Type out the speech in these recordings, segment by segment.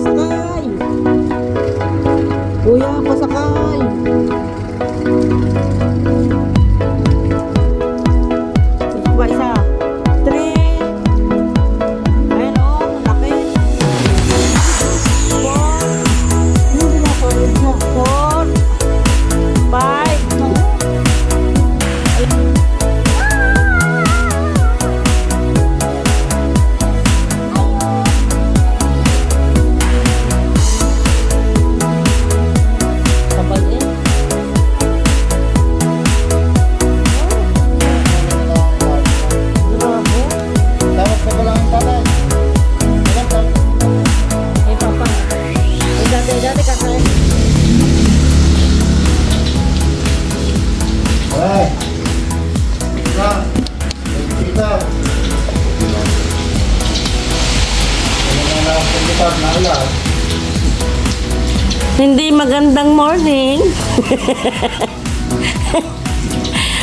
pasakay. Kuya, pasakay. Pa isa. 3. Ayun o, laki. 4. 5. Hindi magandang morning.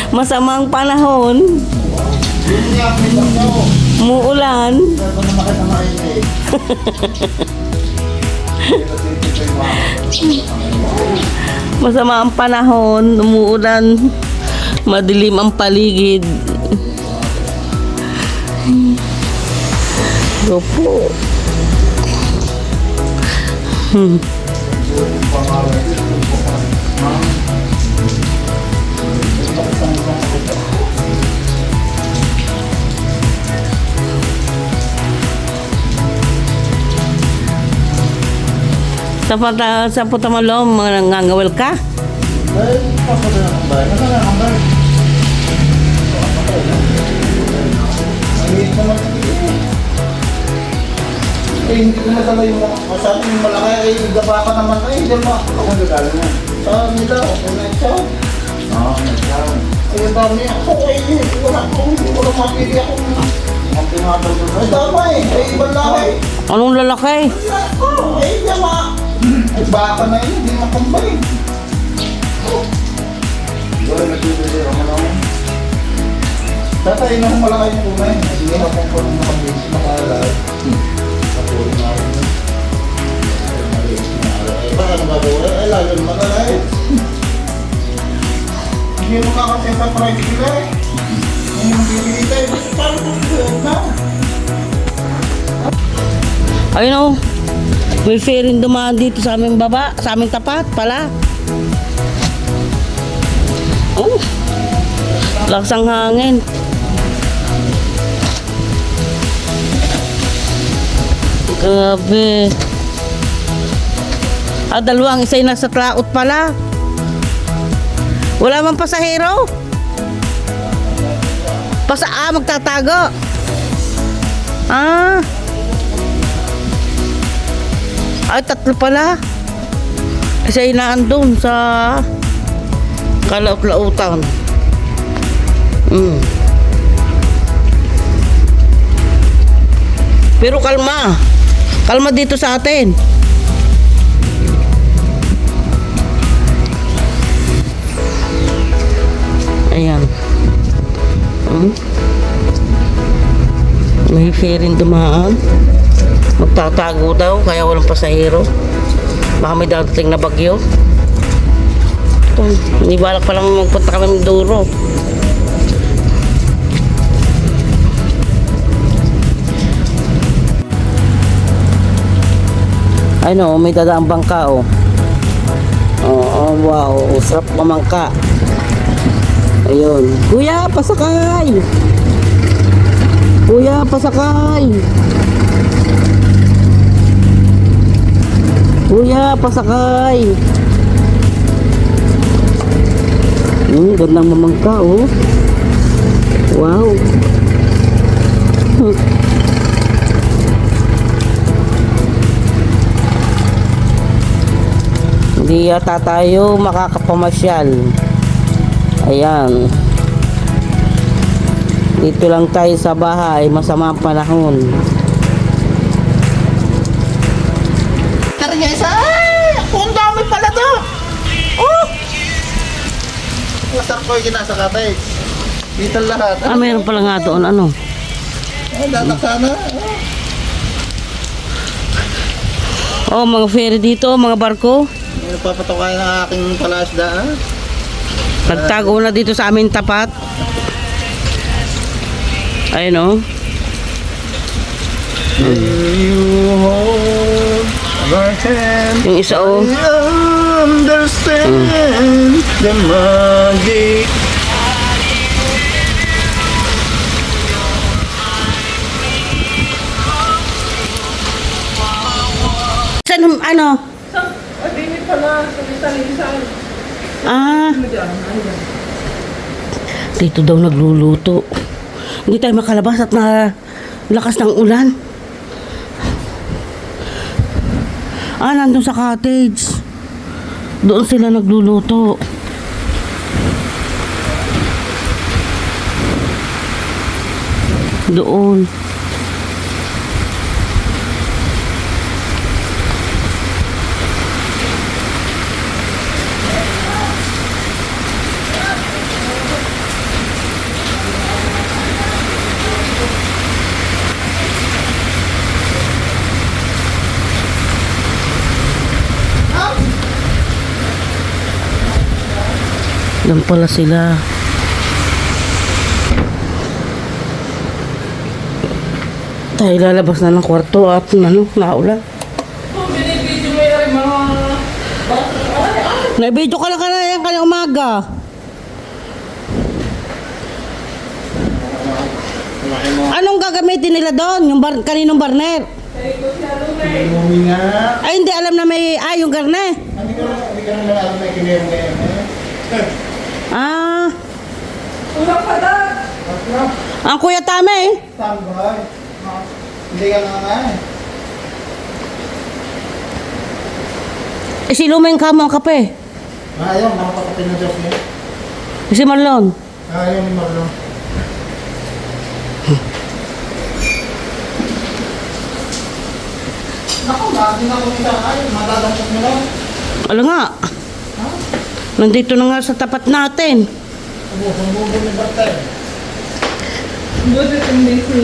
Masamang panahon. Muulan. Masama ang panahon, umuulan, madilim ang paligid. Opo. Sa putamalo, mga nangangawal ka? Hindi ko masama yung masabi yung malaki ay gaba ka naman ay hindi mo ako nagagaling mo. Sa nila, ako na ito. Ay ang dami ako ay wala mapili ako. Ay tama eh, ay ibang laki. Anong lalaki? Ay hindi ma. Ay baka na yun, hindi makambay. Doon nagbibili ako naman. Tatay na kung malaki yung kumay. Hindi ako kung nakabili makalala. Kapuri na ako. Ay maliit na ako. Ay baka nagagawa. Ay lalo naman na eh. Hindi mo kakasenta private sila eh. Hindi mo bibili tayo. Paano kung suot na? Ayun o. May ferry dumaan dito sa aming baba, sa aming tapat pala. Oh. Lakas ang hangin. Grabe. Dalawang isa'y nasa traot pala. Wala man pasahero. Magtatago. Ay, 3 pala. Isa'y naandun sa kalaut-lautan. Pero kalma. Kalma dito sa atin. Ayan. May ferry dumaan. Magtatago daw kaya walang pasahero. Baka may dadating na bagyo. Hindi balak pa lang magpunta kami ng Duro. Ay no, may dadaang bangka oh. Oh, wow, sarap mamangka. Ayun. Kuya, pasakay. Kuya, pasakay. Kuya, pasakay. Gandang mamangka oh. Wow. Hindi yata tayo makakapamasyal. Ayan. Dito lang tayo sa bahay, masama ang panahon. Tara niya isa, ay! Ang dami pala to! Oh! Masarap ko yung ginasa katay. Dito lahat. Mayroon pala nga doon, ano? Ay, datak sana. Oh, mga ferry dito, mga barko. May nagpapatukayan ng aking palasdaan. Nagtago na dito sa aming tapat. Ayun oh. You hold my hand. Yung isa oh. I understand the magic. Saan, ano? Ah. Dito daw nagluluto. Hindi tayo makalabas at lakas ng ulan. Ah, nandun sa cottage. Doon sila nagluluto. Doon. Doon pala sila. Tayo lalabas na ng kwarto at naulan. Naibidyo ka lang yan kanyang umaga. Anong gagamitin nila doon? Yung kaninong barner? Umuwi nga. Ay, hindi alam na may... Ay, yung garne. Hindi ka naman alam na kinirong ngayon. Ah. Ulang pala. Ang Kuya Tame. Tambay. Hindi ka nga Isilumin ka mo ang kape. Ayaw, nakapakapin na Diyos niya. Si Marlon. Ayaw ni Marlon. Naku, lagi na kung isa ay, madadampot mo lang. Alam nga. Nandito na nga sa tapat natin. Bubo ni Bartay. Buti hindi si...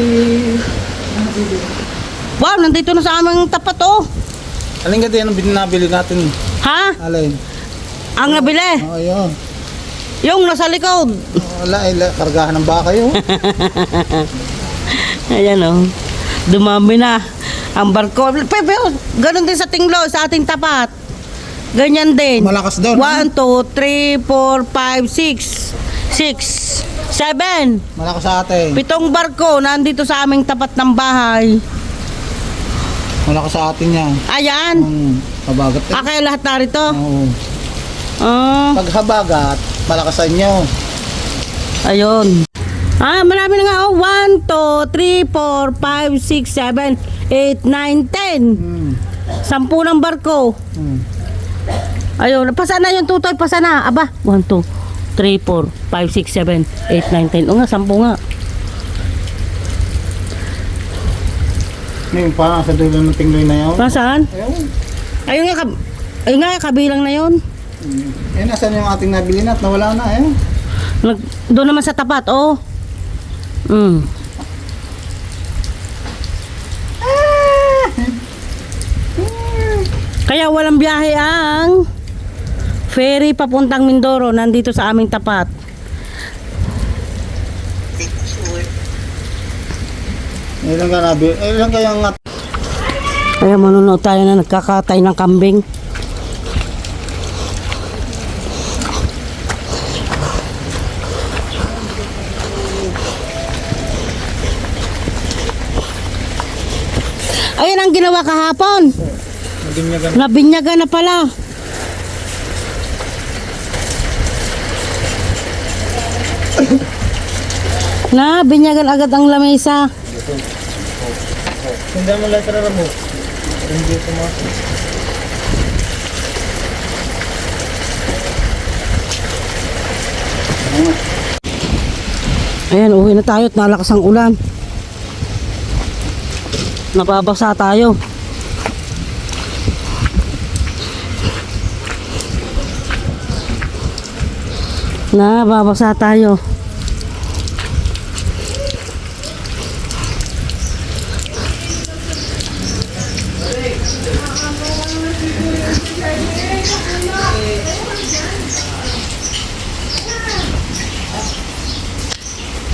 Wow, nandito na sa aming tapat oh. Alin ka din ang binabili natin? Ha? Alin? Ang nabili. Oo, yun. Yung nasa likod. Wala, kargahan ng baka yun. Ayan oh. Dumami na ang barko. Pero ganun din sa Tinglo, sa ating tapat. Ganyan din. Malakas doon. 1, 2, 3, 4, 5, 6. 7. Malakas sa atin. 7 barko nandito sa aming tapat ng bahay. Malakas sa atin yan. Ayan. Habagat eh. Kaya lahat narito. Oo. Ah, Pag habagat, malakas sa inyo. ayun. Ah, marami na nga oh. 1, 2, 3, 4, 5, 6, 7, 8, 9, 10. 10 ng barko. Ayun, pasa na yung tutoy, pasa na. Aba, 1, 2, 3, 4, 5, 6, 7, 8, 9, 10. O nga, 10 nga. Ngayon pa, sa dulo ng tingloy na yun. Nasaan? Ayun. Ayun nga, kabilang na yun. Eh, nasan yung ating nabili na at nawala na eh. Doon naman sa tapat, oh. Kaya walang biyahe ang ferry papuntang Mindoro, nandito sa aming tapat. Ilan ka nabili? Ilan kayang Kaya manunood tayo na nagkakatay ng kambing. Ayun ang ginawa kahapon. Nabinyagan na pala. Binyagan agad ang lamesa. Hindi mo letra mo. Hindi ko mo. Ayan, uwi na tayo at nalakas ang ulan. Nababasa tayo. Nababasa tayo.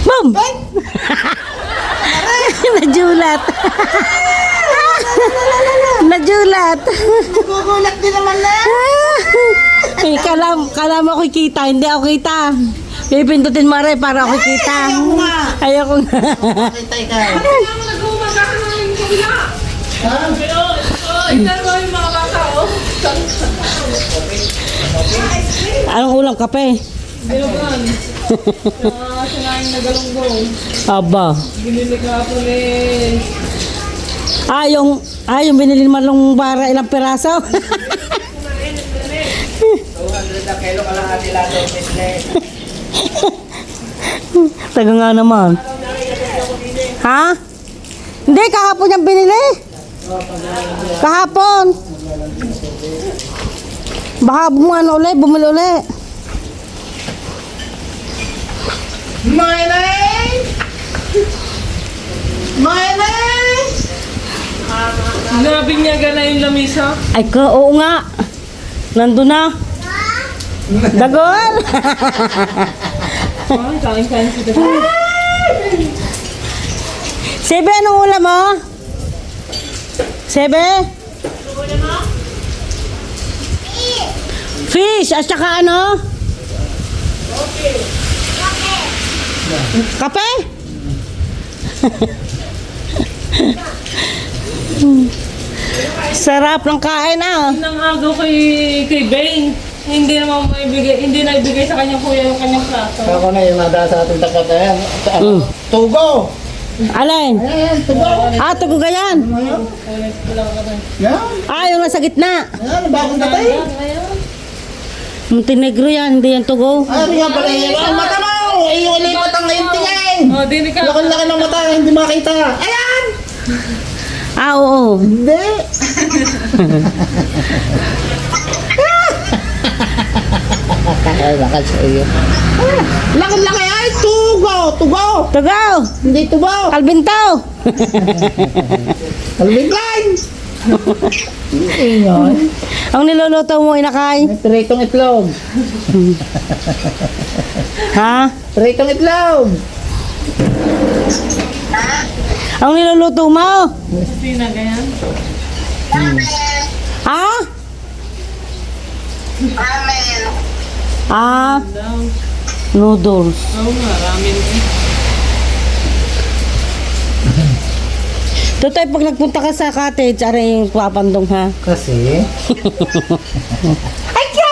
Boom! Najulat. Najulat. Gugulat din naman na. Eh, kala mo ako kita, hindi ako kita. Pipindutin mo rin para ako kita. Ayoko nga. Kita ikaw. Kaya mo nag-umaga ka namin kabila. Ha? Pero, ito mo yung mga bata, oh. Anong ulam? Kape? Binugan. Sinaing na galunggong. Aba. Binili ka po ni... Yung binili man ng bara ilang peraso. 200 na kilo ka lang ati lato, business. Taga nga naman. Ha? Hindi, kahapon yung binili. Kahapon. Baka bumili uli. My name! My name! Nabinyaga na yung lamisa. Ay ko, oo nga. Nandun na. Dagol. Ay, kain-kain si Dago. Sebe, anong ulam mo? Sebe? Fish, at saka ano? Kape? Sarap ng kain ah. Nang agaw kay Bane. Hindi na ibigay sa kanyang kuya yung kanyang plato. Ako na yung nada sa ating tapat na yan. Tugo! Alin? Ayan, tugo! Tugo ganyan. Yan, Yung nasa gitna. yan, bagong datay. Montenegro yan, hindi yan tugo. Ay, yan pala yan. Ang mata mo! Yung lipat ang ngayong tingin! Oh, di ka. Laki-laki ng mata, hindi makita. Ayan! Oo. Hindi! Ay, bakal sa iyo. Laki-laki ay! Tugo! Tugo! Tugo! Hindi tugo! Kalbintaw! Kalbing line! Ingon. Ang niluluto mo, inakay? May Pritong itlog. Ha? Pritong itlog. Ang niluluto mo? Sina ganyan. Ha? Daw. Noodles. Oo nga, ramen. Totoy, pag nagpunta ka sa cottage, aray yung papandong ha? Kasi? Ay, ka!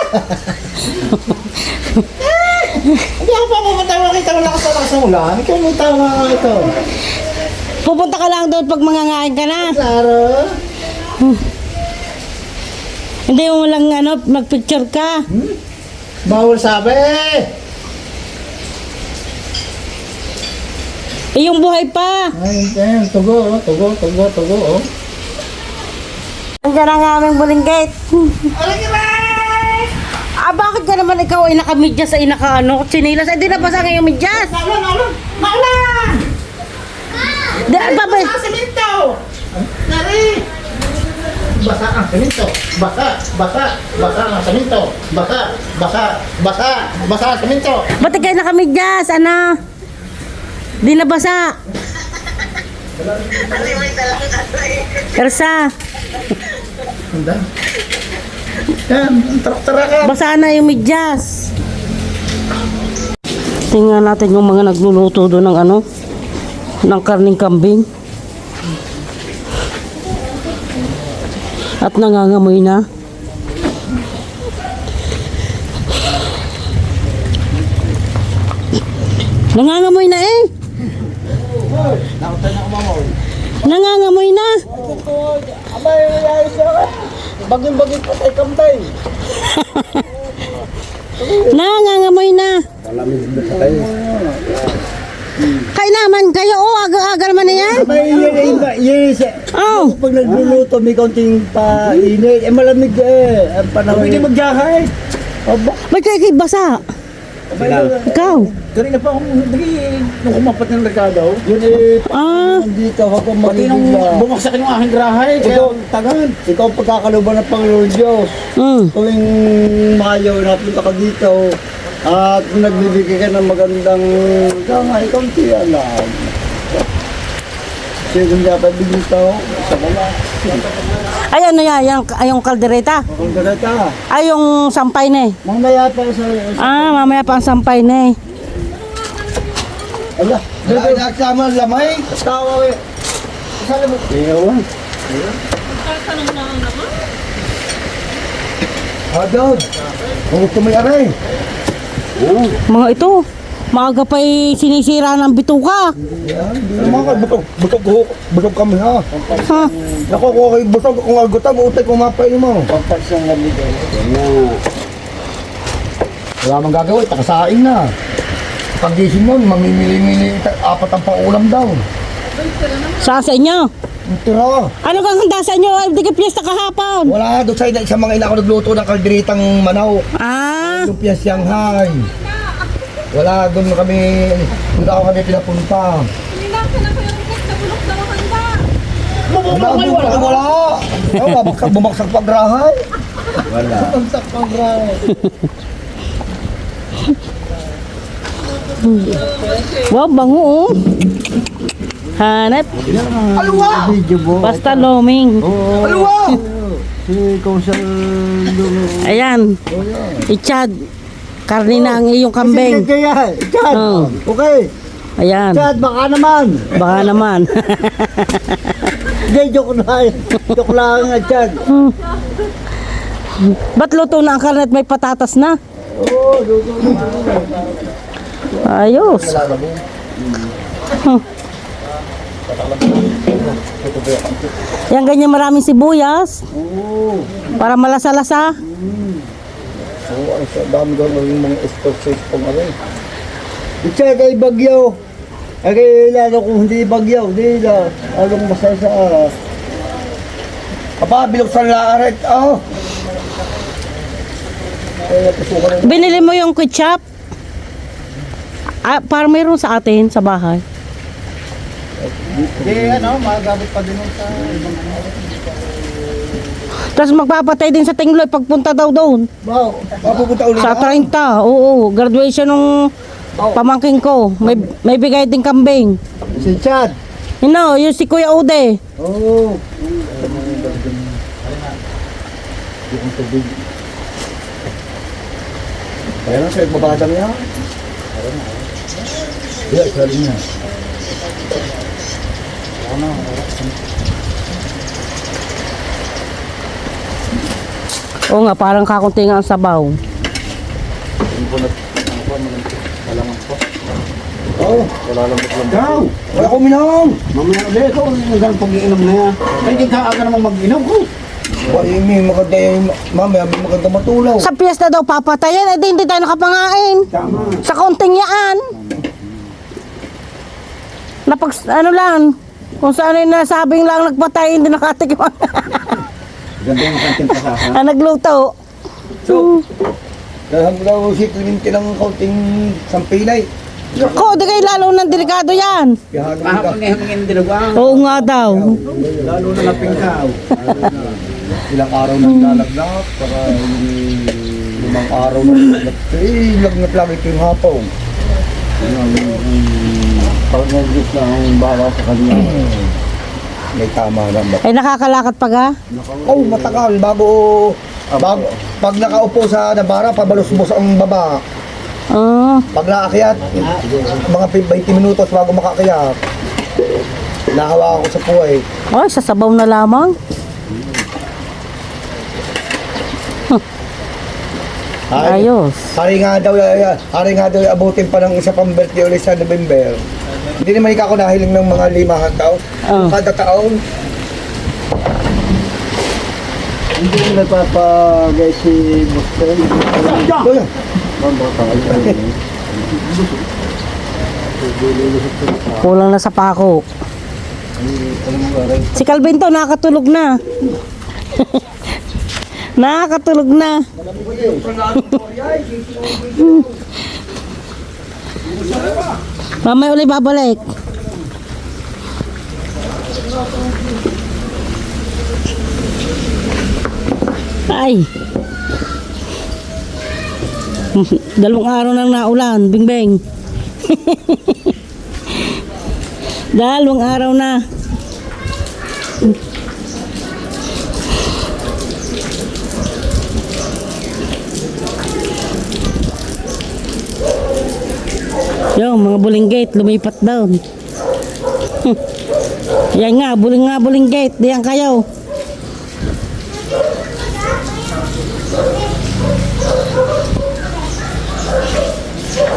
Hindi ako pa pupunta makita mo lakas sa ulan. Ikaw mo tama ito. Pupunta ka lang doon pag mangangain ka na. Klaro. Hindi mo lang magpicture ka. Bawal sabi. Yung buhay pa. Ay, ayan, tugo, tugo, tugo, tugo, oh. Andiyan ang aming bulinggit. Bakit ka naman ikaw ay nakamidyas ay chinilas? Ay, di na basa ngayong midyas. Maulan! Di, babay. Semento! Nari! Basa ang semento. Basa ang semento. Basa ang semento. Ba't kayo nakamidyas? Di na basa. Ersa, Handa. Yan, tara ka. basa na yung midyas. Tingnan natin yung mga nagluluto doon ng ng karning kambing. At nangangamoy na. Nangangamoy na eh. Nangangamoy na. Baging-baging pa tayo kambay. Nangangamoy na. Kaya naman kayo, aga-aga naman na yan. Oh, Pag nagluluto, may kaunting painit. Malamig ang panahon. Hindi magjahay. ba't kayo basa? Ikaw? Kanina pa akong nung kumapat ng rekado. Yun eh, Ah, dito ako kung pati nung bumagsak yung aking grahay. Kaya tagal. Ikaw ang pagkakaluban ng Panginoon Diyos. Tuwing Mayo, napunta ka dito. At kung nagbibigay ka ng magandang gama, ikaw ang tiyalam. Kasi kung dapat dito, sa wala. ay ano yan, yung kaldereta? Kung ganata, Ay, yung sampay na eh. mamaya pa sa... Mamaya pa ang sampay na eh. Ala, nagsama ang lamay. Tawa eh. Saan mo? Iyawan. Tanong na ang naman. Hadod. Kung gusto may aray. Mga ito, maaga pa'y sinisira ng bituka. Yan, hindi naman ka. Butog kami ha. Ha? Naku, kung kayo butog, kung agutag, utay kumapay mo. Pampas yung lamig. Wala mang gagawin, takasain na. Pagising nun, mamimili-mili, apat ang paulam daw. Sa inyo? Ang tira. Ano kang handa sa inyo? Ay, di ka piyesta kahapon. Wala, doon sa isang mga ina ako nagluto ng kalderitang manaw. Ah, Lumpia Shanghai. Wala, doon kami, doon ako kami pinapunta. Wala. Bumagsak pag rahay. Wala. Bumagsak pag rahay. wow, bango oh. Hanap. Alwa! Basta loming. Alwa! Si Kausal Ayan. Ichad. Karni na ang iyong kambing. Kaya, Chad. Oh. Okay. Ayan. Chad, baka naman. Baka naman. Hindi, joke na. Joke lang nga, Chad. Ba't luto na ang karne at may patatas na? Oo, luto na. Ayos. Yan ganyan maraming sibuyas. Oo. Para malasa-lasa. Oo, ang dami doon ng mga escort pang aray. Chad, ay bagyo. Ay, lalo kung hindi bagyo, hindi na. Along masaya sa araw. Aba, binuksan na aray. Oh. Kaya pasukan na. Binili mo yung ketchup? Para mayroon sa atin sa bahay. Hindi, ano, magagamit pa din sa ibang Tapos magpapatay din sa tingloy pagpunta daw doon. Wow, mapupunta ulit Sa 30, oo. Graduation ng pamangking ko. May bigay din kambing. Si Chad. You know, yung si Kuya Ude. Oo. Kaya lang sa'yo, mabadang niya. Iya, sari niya. Oo nga, parang kakunti nga ang sabaw. Oo. Wala lang lang. Ikaw! Wala ko minong! Mamaya ulit, ikaw hanggang pag-iinom na yan. Ay, hindi ka aga naman mag-inom ko. Wala may maganda yan, mamaya may maganda matulaw. Sa piyesta daw papatayan, hindi tayo nakapangain. Tama. Sa kaunting yaan. Ano lang, kung saan ay nasabing lang nagpatay, hindi nakatikim. Ganda yung kanting pasasa. Nagluto. So, dahil daw si Clemente ng kaunting sampilay. Ko, di kayo lalo ng delikado yan. Kahapon na hangin dinugang. Oo nga daw. Lalo na napingkaw. Ilang araw nang lalagnak, para hindi 5 araw na lalagnak. Eh, lagnat lang ito yung hapon. Pag nag-git na ang bala sa kanya. May tama na ba? Ay nakakalakad pa ga? Oh, matagal. Bago, pag nakaupo sa nabara, pabalusbos ang baba. Pag naakyat, mga 20 minutos bago makaakyat. Nahawa ako sa puway. Ay, sasabaw na lamang. Ayos. Hari nga daw abutin pa ng isa pang birthday ulit sa November. Hindi naman ikaw nahiling ng mga 5 taon. Kada taon. Hindi mo nagpapagay si Buster. Kuya. Kulang na sa pako. Si Calvin to, nakatulog na. Nakakatulog na. Mamaya ulit babalik. Ay. Dalawang araw nang naulan, bingbeng. Dalawang araw na. Yung mga buling gate, lumipat down. Yan nga, buling gate. Diyan kayo.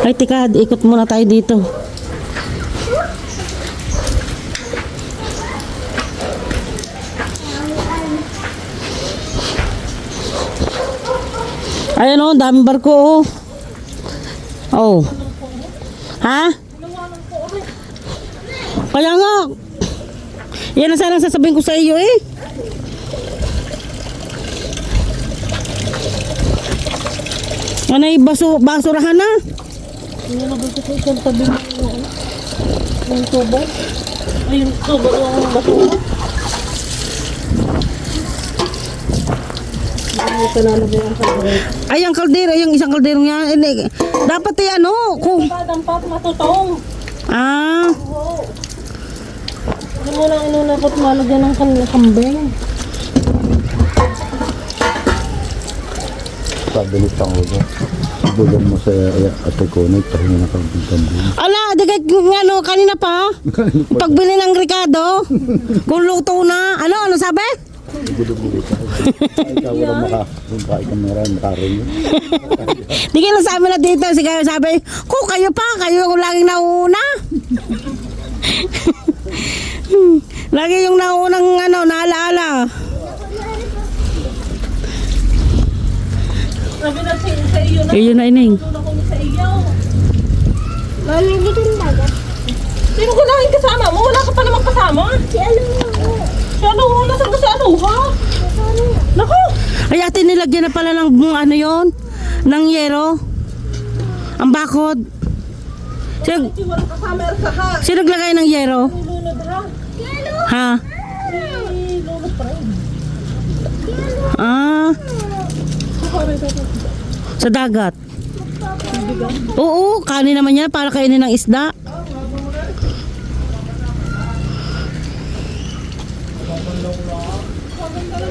Ay, tika, ikot muna tayo dito. Ayan o, daming barko o. Oh. Ha? Kaya nga. Yan ang sanang sasabihin ko sa iyo eh. Ano yung basurahan na? Hindi na ba ito yung tabi ng tubo? Ay, yung tubo yung basura. Ay, ang kaldero, yung isang kaldero niya. Dapat eh ano, kung... Dampat, matutong. Ah, Oo. Hindi mo lang inunakot malagyan ng kambing. Sabi ni Pangulo, bulan mo sa ate ko na itahin na kang kambing. ala, digay ano, kanina pa. Pagbili ng Ricardo, kung luto na, ano sabi? Gulo-gulo ka. Ikaw wala makakain ka meron, makarinig. Di kayo lang sabi na dito, sabi, kung kayo pa, kayo yung laging nauna. Lagi yung naunang ano, naalaala. Sabi na sa iyo na. Ayun na ining. Tulong ko sa iyo. Mami, hindi ko yung dagat. Sino ko lang kasama mo? Wala ka pa namang kasama. Si Aluha. Si Aluha, nasan ka si Aluha? Naku! Ay, ate, nilagyan na pala ng ano yon, ng yero. Ang bakod. Sino, Hindi walang kasama sa ha. sino naglagay ng yero? Lulunod ra. Ha? Lulunod pa rin. Ah, sa dagat. Oo, kanin naman yan para kainin ng isda.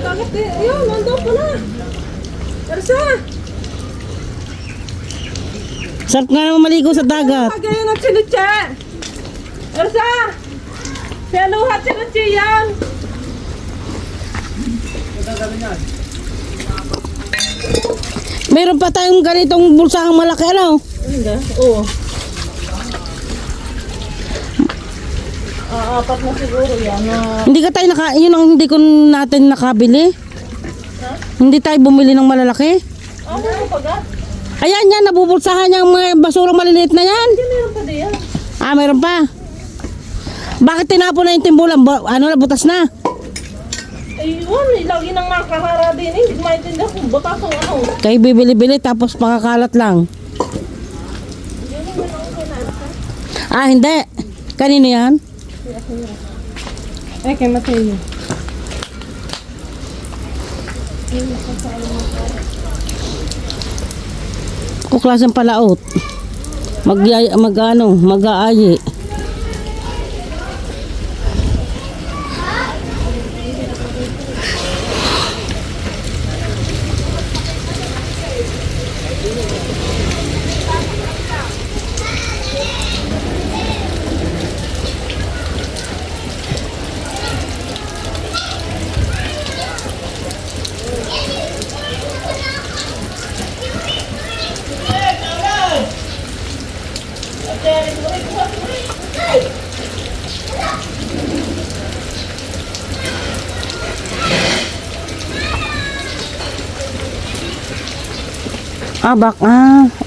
Bakit eh? Ayun, nandun pa na. Ersa! Sarap nga naman maligo sa dagat. Kagaya ng sinuche! Ersa! Si Aluha, sinuche yan! Meron pa tayong ganitong bulsahang malaki, ano? Hindi? Oo. Apat na siguro yan. Hindi ka tayo yun ang hindi ko natin nakabili. Hindi tayo bumili ng malalaki. Ano pa ga? Ayan yan, nabubulsahan yung mga basurang maliliit na yan. Hindi meron pa diyan. Ah, meron pa. Bakit tinapon na yung timbulan? Ano na, butas na? Ayun, lagi nang nakahara din eh. Hindi ko maintindihan kung butas ang ano. Kayo bibili-bili tapos pakakalat lang. Ah, hindi. Kanino yan? Eh, kay Mateo. Kuklasang palaot. Mag-aayi.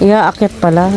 Iaakit pala.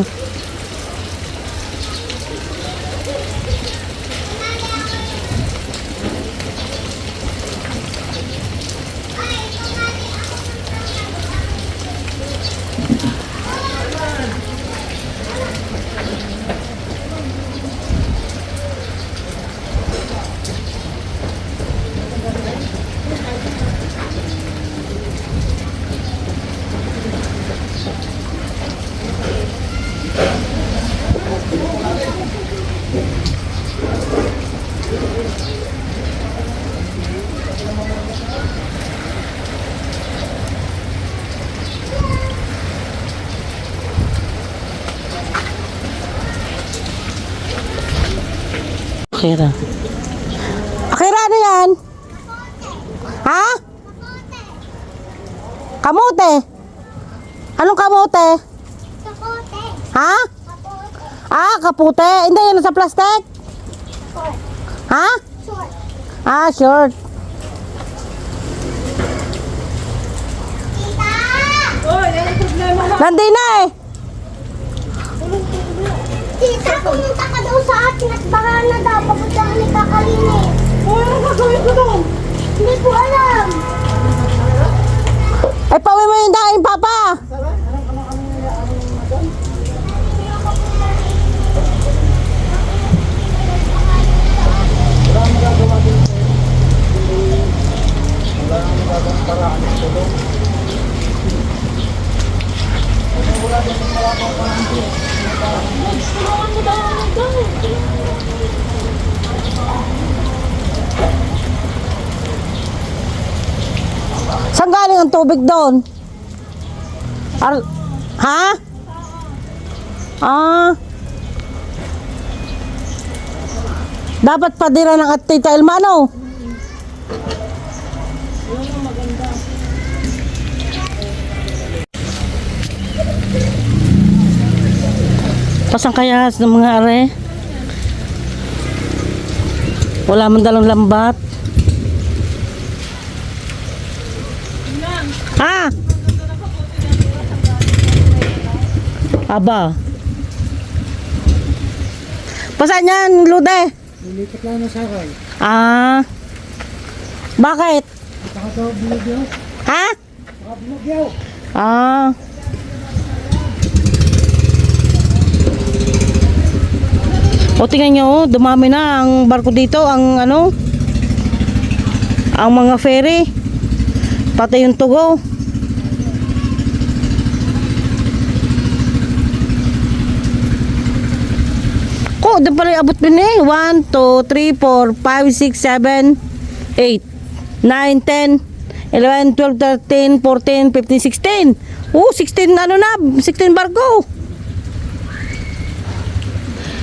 Akira. Akira, ano yan? Ha? Kamote. Anong kamote? Kapote. Ha? Kapote. Ah, kapute. Hindi, yan sa plastic. Short. Ha? Short. Ah, short. Tita! Nandun na eh. Tita, pumunta ka daw sa atin at baka na daw papuntahan ni Kakalinis. Anong gagawin ko doon? Hindi ko alam. Ay, pauwi mo yung daing, Papa. Saan galing ang tubig doon? Ha? Ah. Dapat padira ng at Tita Elma, no? Pasang kayas ng mga are. Wala man dalang lambat. Ha? Aba. Pasaan yan, Lude? Nilipat lang na sakay. Ah. Bakit? Saka daw binagyaw. Ha? Saka binagyaw. Ah. O tingnan nyo, dumami na ang barko dito, ang ano, ang mga ferry, pati yung tugo. Ko, doon pala yung abot din eh. 1, 2, 3, 4, 5, 6, 7, 8, 9, 10, 11, 12, 13, 14, 15, 16. 16 ano na, 16 barko.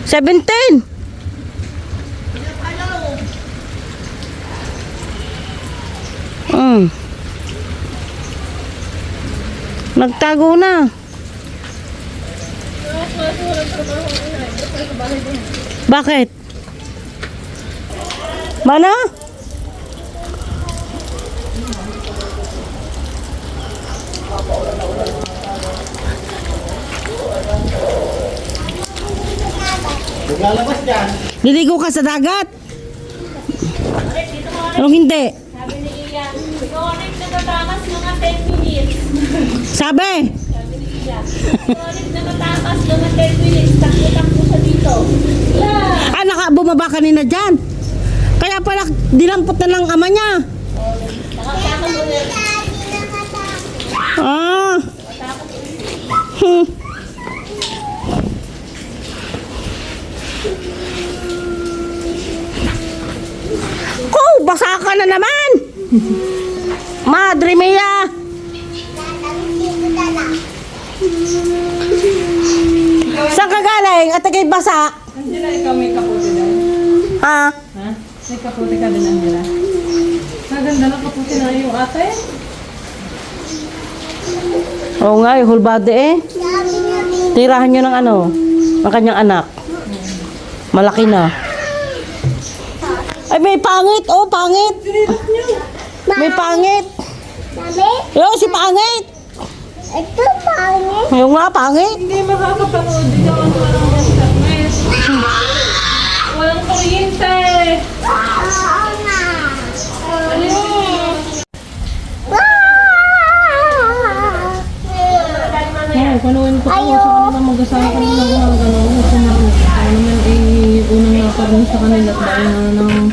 17. Nagtago na. Bakit? Mana? Lalabas dyan. Niligo ka sa dagat? Anong hindi? Sabi ni Iya, Ronit natatakas mga 10 minutes. Sabi? Sabi ni Iya, Ronit natatakas mga 10 minutes. Takbo-takbo sa dito. Ah, bumaba kanina dyan. Kaya pala dinampot na ng ama niya. Nakatakas ulit. Ah. Hmm. Oh, basa ka na naman. Madre mia. Saan ka galing? At tagay basa. Angela, ikaw may kaputi daw. Ha? Ha? May kaputi ka din, Angela. Maganda na kaputi na yung ate. Oo nga, yung whole body eh. Tirahan nyo ng ano, ang kanyang anak. Malaki na. Ay, may pangit. Oh, pangit. May pangit. Dami? Yo, si pangit. Ito, pangit. Yung nga, pangit. Hindi makakapanood. Hindi ako walang internet. Walang kuryente. Oo nga. Oo, panuwin ko po sa kanila mag-asawa kanila mga gano'n. Sumagot. Ano naman eh, unang nakaroon sa kanila at dahil na ng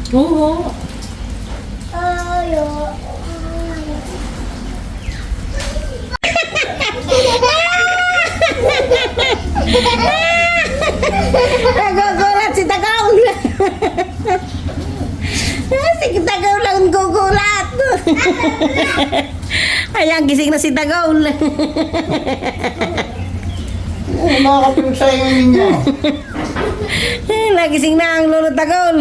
Oo. Nagugulat si Tagaul. Si Tagaul lang gugulat. Ayan, gising na si Tagaul. makakapagsayin ninyo. Nagising na ang Lolo Tagol.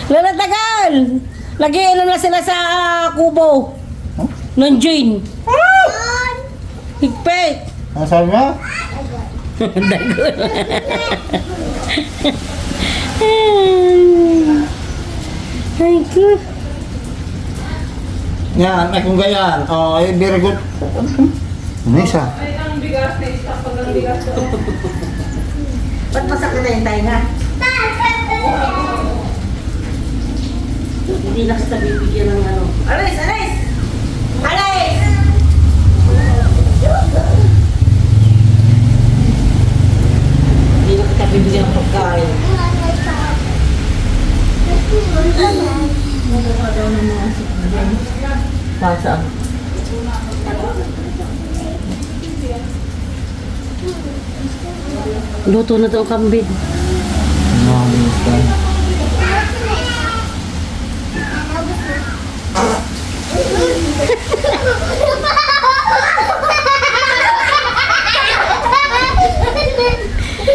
Lolo Tagol! Lagi ano na sila sa kubo. Nung June. Higpit. Ano sabi mo? Tagol. Ay ko. Yan, ay kung ganyan. Oh, ay, very good. Ano isa? Ay, ang bigas na istak pag ang bigas ko. Ba't masakit na yung tainga? Hindi na kita bibigyan ng ano. Alis! Alis! Alis! Hindi na kita bibigyan ng pagkain. Mukha daw ng mga sikadyan. Pasa. Luto na to ang kambing.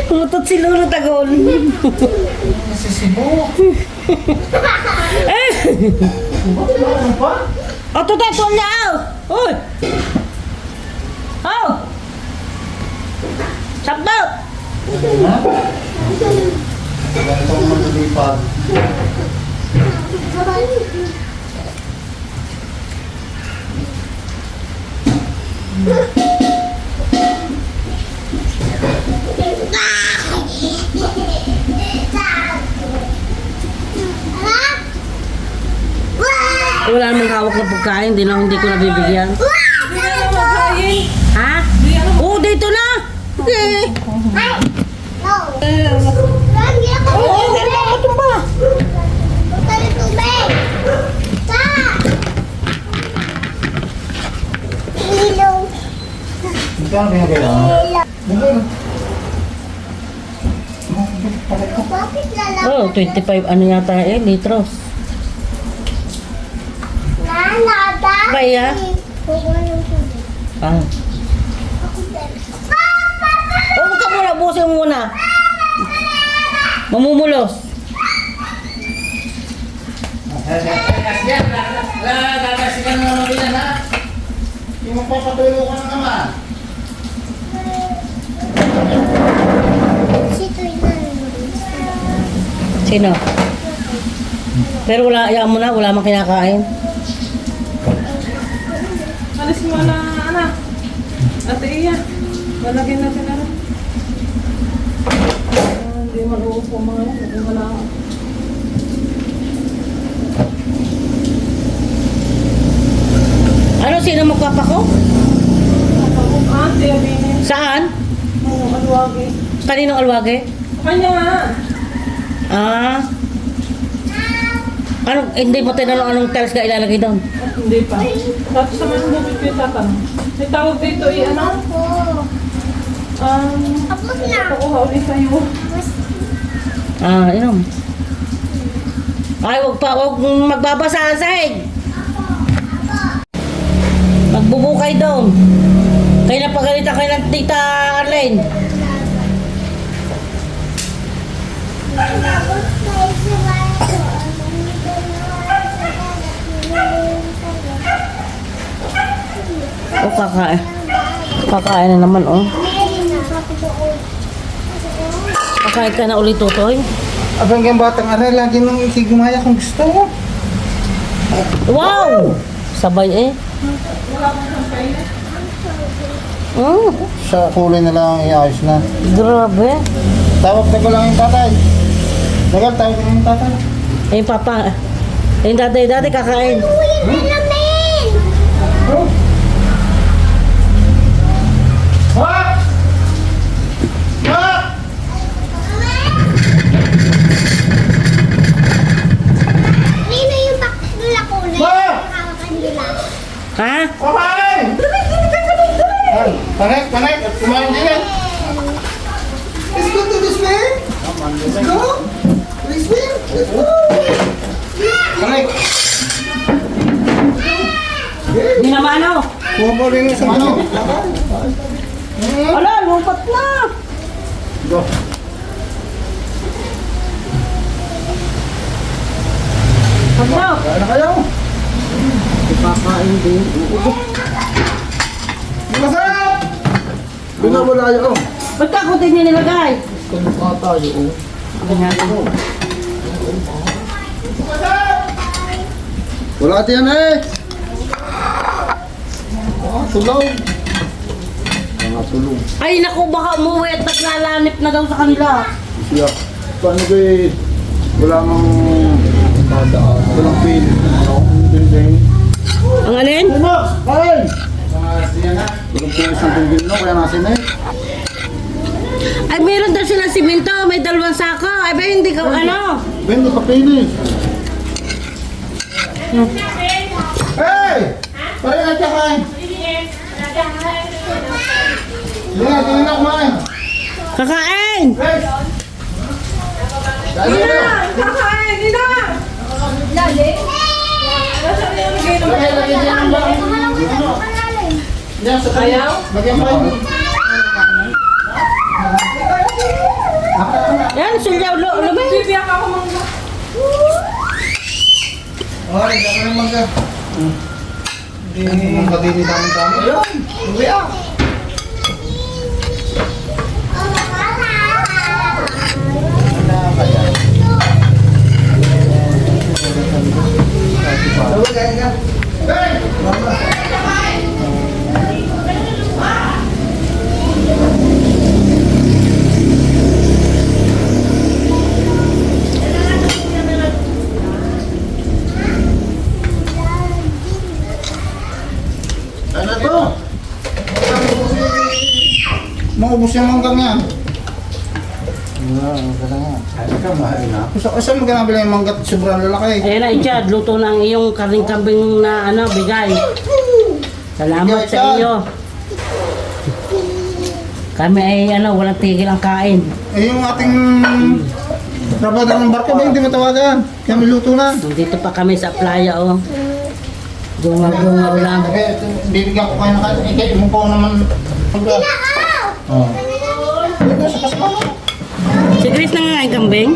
Kumutot si Lolo Tagol. Nasisibo. Ano pa? O, tutay, tuwal niya, aw! Uy! Aw! Sabdot! Ha? Ganito ang maglilipad. Wala namang hawak na pagkain, hindi ko nabibigyan. Hindi na lang magkain. Ha? Oo, dito na! Okay. Lagi ako tubig. Butang tubig. Ta! Ilaw. Magkano pinagaya? Ilaw. Bakit lalaki? Oh, 25 ano yata litros. Nada. Baya? Ah. Oh, huwag ka muna, busin mo muna. Mamumulos. Dadasikan mo naman yan, ha? Yung magpapatulo ka na naman. Si Toy na. Sino? Pero wala, ayaw mo na, wala mang kinakain. Alis mo na, anak. Ate Iya. Lalagyan natin na rin. Hindi maluupo mga yan. Hindi wala ako. Ano, sino magpapako? Ate, abinin. Saan? Ang alwagi. Kaninong alwage? Kanya nga. Ah. Ano, hindi mo tinanong anong tiles ka ilalagay doon? Hindi pa. Tapos sa mga bukit ko tatanong. May tawag dito ano? Tapos na. Pakuha ulit sa'yo. Ah, inom. Ay, wag magbabasa ang sahig. Magbubukay doon. Kaya napagalitan kayo ng Tita Arlene. O, kakain. Kakain na naman, oh. Kakain ka na ulit, Totoy. Abang yung batang aray, lagi nang isigumaya kung gusto mo. Wow! Sabay eh. Oh, Sa kulay na lang iayos na. grabe. Tawag na ko lang yung tatay. Nagal, tawag ko lang yung tatay. Eh, papa. Eh, dati kakain. Ulit na namin. Wak! Wak! Nino yung bakla kulay. Ma! Hawakan nila. Ha? Kumain! Panek, panek, kumain din yan. Let's go to this way. Let's go. This way. Let's go. Panek. Hindi naman ano. Kuha po rin sa ano. Ala, lupat na. Go. Pagka. Kaya na kayo. Ipakain din. Masarap! Binabala yun. Ba't ako din niya nilagay? Kumukha tayo. Wala yan eh. Tulog. Mga tulog. Ay, naku, baka umuwi at naglalanip na daw sa kanila. Siya. Paano ba eh? Wala mang dadaan. Walang pin. Ding-ding. Ang alin? Hey Max! Kain! Walang pin isang tinggil no, kaya nasin eh. Ay, meron daw silang simento. May 2 sako. Ay, ba hindi ka, ano? Ben, ka pin eh. Hey! Pare na siya kain. Hindi na kumain. Kakain! Hey! Dali na! Kakain, Nina! Lagay dyan ang bang. Diyan sa kayaw? Lagyan pa yun. Yan, silyaw lumay. Bibiyak ako mga. Okay, dyan ka naman ka. Hindi mong kadini dami-dami. Ayun! Uwi ah! Ano kaya? Uwi, kain ka. Hey! Mama. Ano to? Maubos yung manggang yan. Saan mo ganabili yung manggat sobrang lalaki? Ayan na, Ichad. Luto ng iyong karing kambing na ano, bigay. Salamat Bigay, sa Chad. iyo. Kami ay ano, walang tigil ang kain. Eh yung ating trabador ng barko ba hindi matawagan? Kaya may luto na. Nandito pa kami sa playa, oh. Gungaw lang. Okay, bibigyan ko kayo ng kain. Ikay mo po naman. Oh. Dito sa kasama. Si Grace nangangain kambing?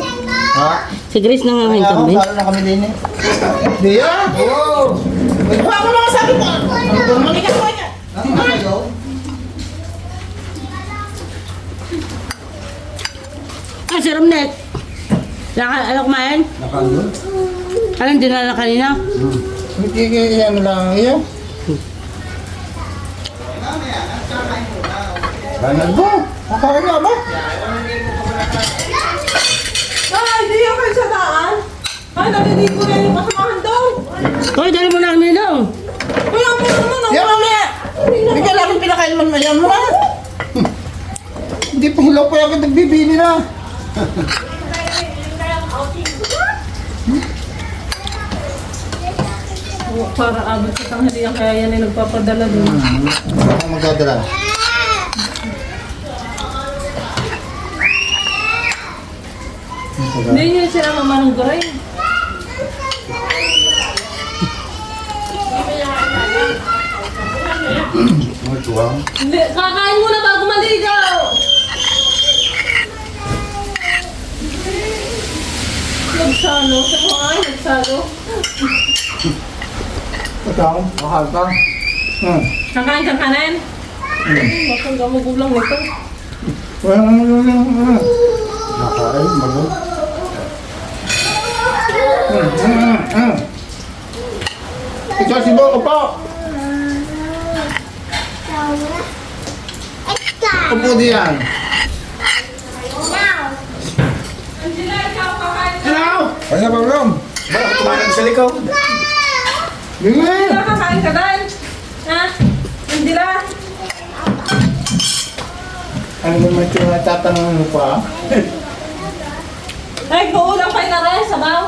Ha? Si Grace nangangain kambing? Salo na kami din eh. Diya? Oo. Wala ko naman sabi ko. Ano ba naman ikaw ko niya? Ah, si Romnet. Ayaw kumain? Nakandun? Anong dinala kanina? Hindi ano lang iyo. Kanan ba? Kakain nga ba? Ay, hindi ako kayo sa daan. Ay, naliligo na yung kasamahan daw. Hoy, dali mo na ang minong. Kaya mo naman Yan mamaya! Hindi ka lang pinakain man mayan mo na. Hindi pa hilaw pa yung nagbibili na. para abot sa tanghalian kaya yan ay nagpapadala doon. Ako magdadala. Hindi niya sila mamanong garay. Mga tuwang. Hindi, kakain muna bago maligaw! Nagsalo, sa mga ay nagsalo. Ikaw, mahal ka. Kakain ka kanin? Bakit ang magulang nito? Nakain, magal. Ikaw si Boko po. Upo diyan. Hello! Ano ba bro? Bakit tumanan sa likaw? Hindi Bingin! na kakain ka din? Ha? Hindi na? Ano naman ito natatanong mo pa? Ay, kuulang pa na rin, sabaw.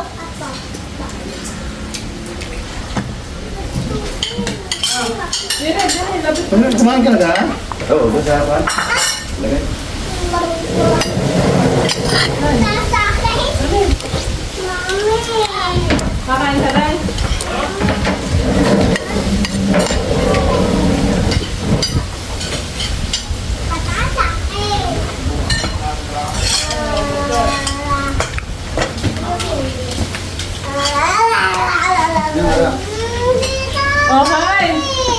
Dire, labit. Ano, kumain ka na ka? Oo, basta pa. Lagay. Kakain ka din? Okay.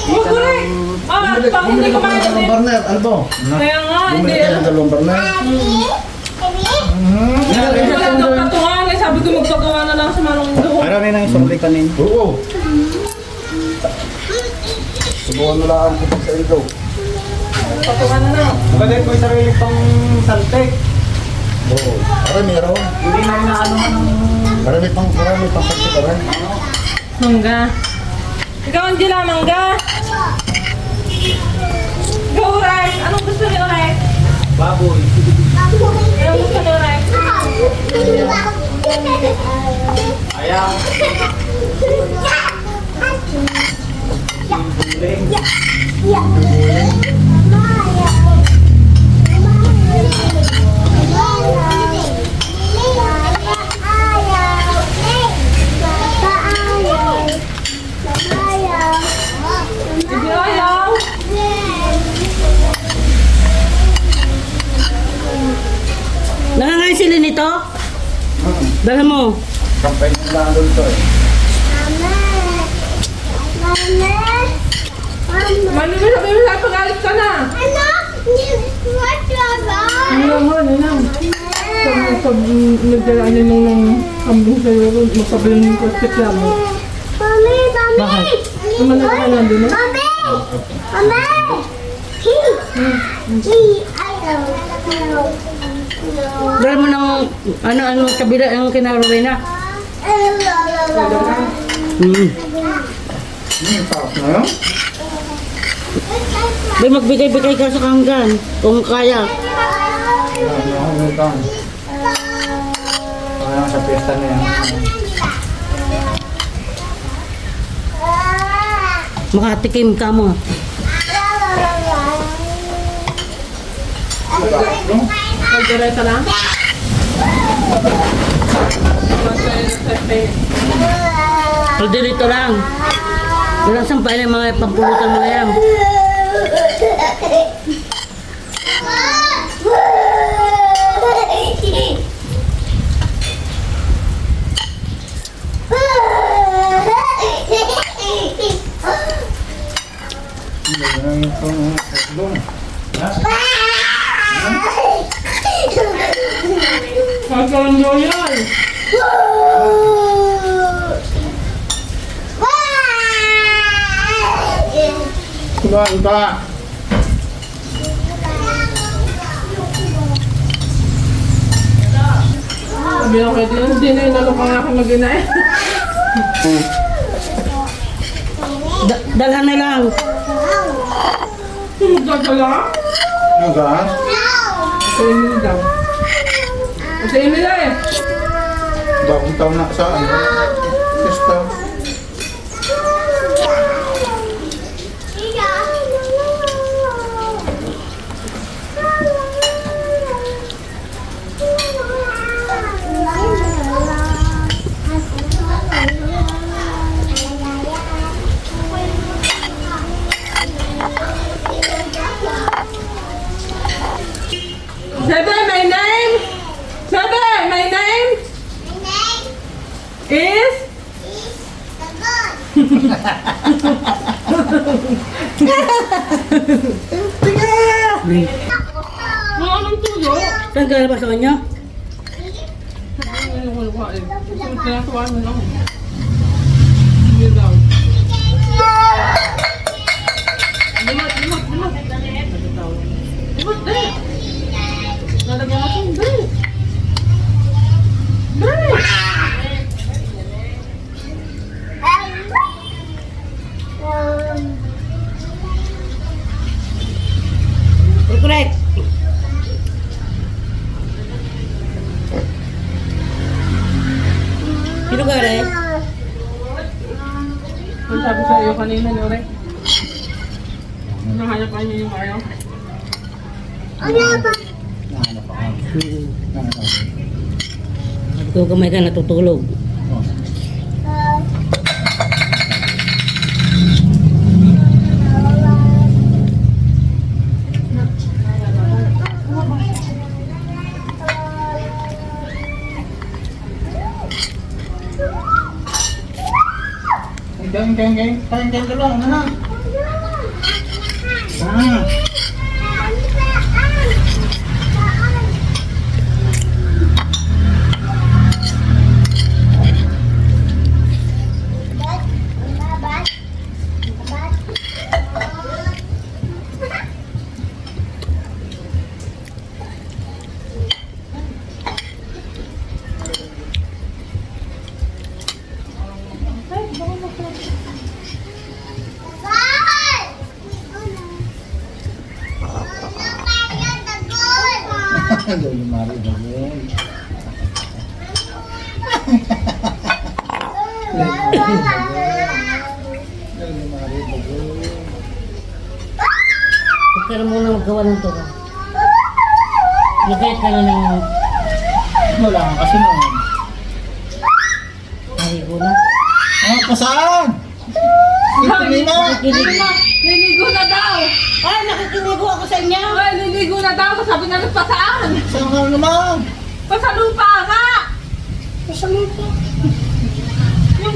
Oh, correct. Ah, pag hindi kumain Dalawang din. burner, Albo. Kaya nga, Bumili hindi. ka ng dalawang burner. Wala daw patungan. Eh, sabi ko magpagawa na lang sa manong doon. Parang na isang kanin. Oo. Subukan mo lang ako sa ilo. Patungan na lang. Maganda ko yung sarili pang saltek. Oo. Aray, meron. Hindi na inaano ng... Marami pang pagkakas ka rin. Mangga. Ikaw, Angela, mangga. Go, Rex. Anong gusto niyo, Rex? Baboy. Anong gusto niyo, Rex? Ayaw. Hindi ayaw. Nangangain sila nito? Dala mo. Kampay mo lang doon to eh. Mano mo sabi mo sa pagalit ka na. Ano naman, ano naman. Nagdala niya nung kambing sa'yo, magkabiling ko sa klamo. Bakit? Naman na ka nandun na? Dala mo ng ano kabila ang kinaroon na. Tapos na yun. Bay, magbigay-bigay ka sa kanggan kung kaya. Kaya sa piyesta na yan. Makatikim ka mo. Magdireta lang? Pwede dito lang. Walang sampay ng mga pampulutan mo na yan. Magkano yan? Kumain ka. Sabi ako kayo din, hindi na inalo ka nga aking mag-inay. Dalhan na lang. Magdadala? Ano ka? Sa Emily daw. Sa Emily eh. Bagong taon na sa ano? Piyesta. Sebe, my name? Sebe, my name? Is? Mga anong tuyo? Saan ka na ba sa kanya? Ano ko lupa eh. Tinatuwa mo lang. Hindi daw. Limat. Limat din. Lalagyan ako hindi. Correct. Sino ka rin? Ang sabi sa iyo kanina, Lore. Nahanap pa niyo yung ayaw. Ikaw kamay ka natutulog. Kain ka lang, ano na? Hello, yung Mari Bagol. Hello, yung Mari Bagol. Huwag ka na muna magawa ng to. Nagayat ka na ng Wala nga kasi naman. harigo na. Ah, pasaan? Ito nina. Liligo na daw! Ay, nakikinigo ako sa inyo. Ay, liligo na daw! Sabi na rin pa saan? Saan ka naman? Pa sa lupa nga! Sa lupa. Yung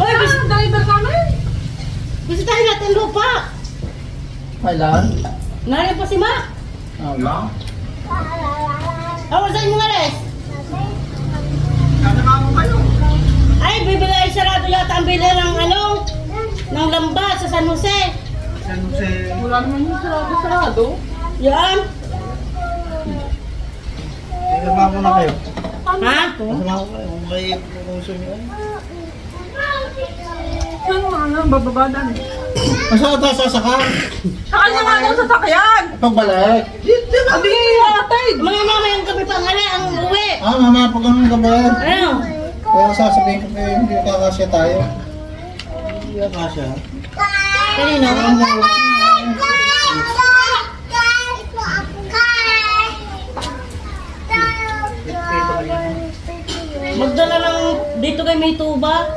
driver namin! Bisitahin natin lupa. Kailan? Nariyan pa si Ma. Wala. Awa sa inyo nga res. Ano nga mo kayo? Ay, bibili ay sarado yata ang bili ng ano, ng lamba sa San Jose. San Jose. Wala naman yung sarado. Yan. Kasama ko na kayo. Ha? Kasama ko kayo. Kung kayo puso nyo. Saan nga nga, bababadan? Masaan tayo sasakal? Sa kanya nga daw sasakyan! Pagbalik. Abi, atay! Mga mamayang gabi pa nga ang uwi. Ah, mama, pag anong gabi. Ano? Kaya sasabihin ko kayo, hindi kakasya tayo. Hindi kakasya. Kanino? Magdala ng dito kay may tuba.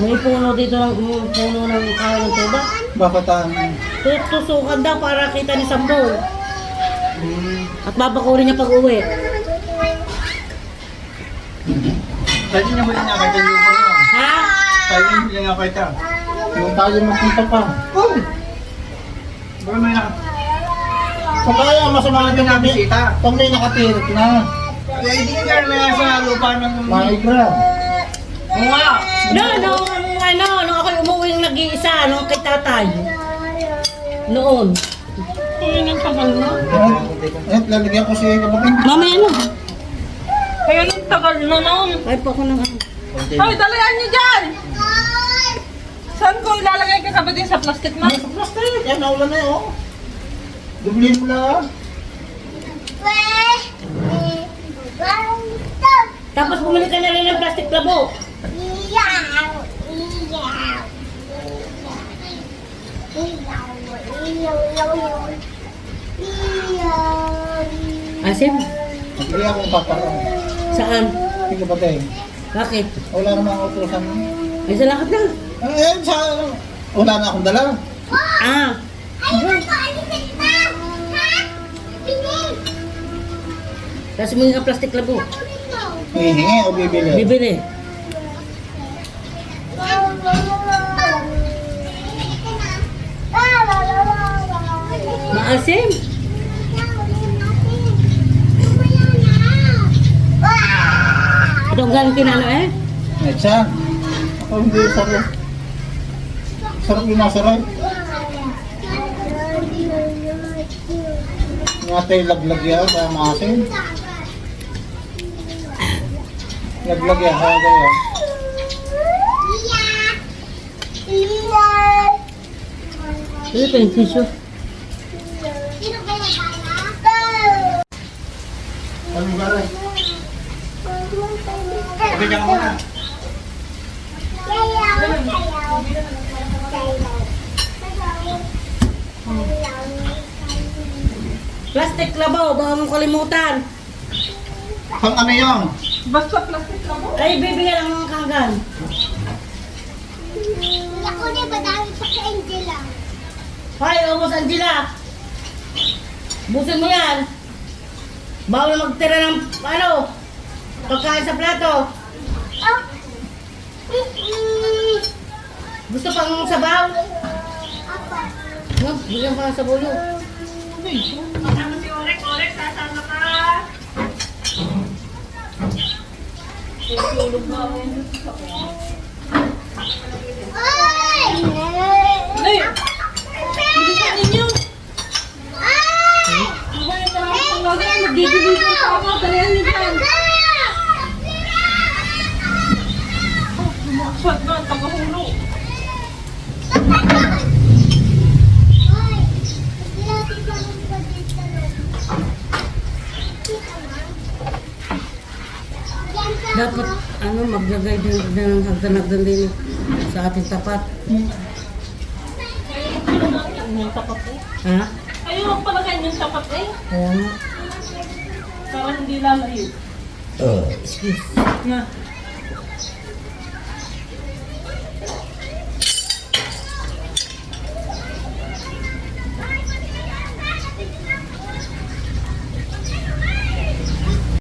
May puno dito ng puno ng kahoy ng tuba. Bakit Tutusukan daw para kita ni Sambo. At babakurin niya pag uwi. Pwede niya mo rin nakita yung lupa yun. Ha? Pwede niya nakita. Yung tayo magpunta pa. Oh! Baka may nakita. Kung kaya, masama natin namin. Bisita. Pag may nakatirik na. Eh, hindi ka na sa lupa ng... Maigra. Oo nga. Nung ako'y umuwi yung nag-iisa, nung kay tatay. Noon. Ay, nang tagal na. Lalagyan ko siya kapatid. Mamaya na. Kaya nang tagal na noon. Ay, pa ako nang Hoy, dalayan niyo dyan! Saan ko ilalagay ka kapatid sa plastic na? May plastic. Yan, naulan na yun. Dublin mo lang. Tapos bumili ka na rin ng plastic labo. Asim? Hindi akong paparang. Saan? Hindi kapatid. Bakit? Wala namang utusan. Ay, sa lakad na. Wala na akong dala. Ah, tapos bumili ka plastic labo. Hihingi o bibili? Bibili. Maasim? Ito ang galing kinano eh. Netsa. Ako hindi sarap. Sarap yung masarap. Nga laglag yan kaya maasim. Laglag yan kaya kaya. Ito pa yung tissue. Anong galing? Okay ka muna. Plastic labo, baka mong kalimutan. Pang ano yun? Basta plastic na mo. Ay, bibigyan ang kanggan. Ako na ba dahil sa Angela? Hoy, ubos Angela. Busin mo yan. Bawal magtira ng ano, pagkain sa plato. Oh. Gusto pang sabaw? No, bigyan pa ng sabaw yun. Kasama si Orek, sasama ka. Tutulog na ako. Ay! Bilisan ninyo! Ay, talaga, nagdidivision pa ako. Dalihan niyo dyan. Lumakswat na, tagahulo. Dapat, maglagay din ng hagdan-hagdan din sa ating tapat. Yung tapat eh. Ha? Ayaw ang palagay yung tapat eh. Kaya nga. Para hindi lalayo. Excuse. Na.